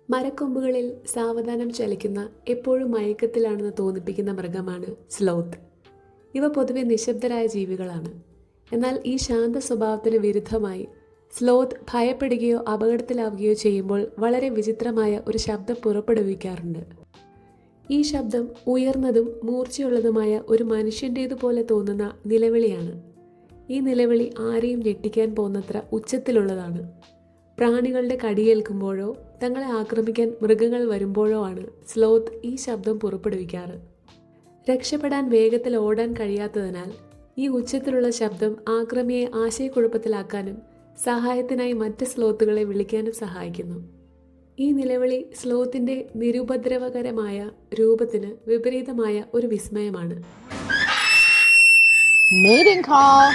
മരക്കൊമ്പുകളിൽ സാവധാനം ചലിക്കുന്ന, എപ്പോഴും മയക്കത്തിലാണെന്ന് തോന്നിപ്പിക്കുന്ന മൃഗമാണ് സ്ലോത്ത്. ഇവ പൊതുവെ നിശബ്ദരായ ജീവികളാണ്. എന്നാൽ ഈ ശാന്ത സ്വഭാവത്തിന് വിരുദ്ധമായി സ്ലോത്ത് ഭയപ്പെടുകയോ അപകടത്തിലാവുകയോ ചെയ്യുമ്പോൾ വളരെ വിചിത്രമായ ഒരു ശബ്ദം പുറപ്പെടുവിക്കാറുണ്ട്. ഈ ശബ്ദം ഉയർന്നതും മൂർച്ചയുള്ളതുമായ ഒരു മനുഷ്യൻ്റേതുപോലെ തോന്നുന്ന നിലവിളിയാണ്. ഈ നിലവിളി ആരെയും ഞെട്ടിക്കാൻ പോകുന്നത്ര ഉച്ചത്തിലുള്ളതാണ്. പ്രാണികളുടെ കടിയേൽക്കുമ്പോഴോ തങ്ങളെ ആക്രമിക്കാൻ മൃഗങ്ങൾ വരുമ്പോഴോ ആണ് സ്ലോത്ത് ഈ ശബ്ദം പുറപ്പെടുവിക്കാറ്. രക്ഷപ്പെടാൻ വേഗത്തിൽ ഓടാൻ കഴിയാത്തതിനാൽ ഈ ഉച്ചത്തിലുള്ള ശബ്ദം ആക്രമിയെ ആശയക്കുഴപ്പത്തിലാക്കാനും സഹായത്തിനായി മറ്റ് സ്ലോത്തുകളെ വിളിക്കാനും സഹായിക്കുന്നു. ഈ നിലവിളി സ്ലോത്തിൻ്റെ നിരുപദ്രവകരമായ രൂപത്തിന് വിപരീതമായ ഒരു വിസ്മയമാണ്. Mating call.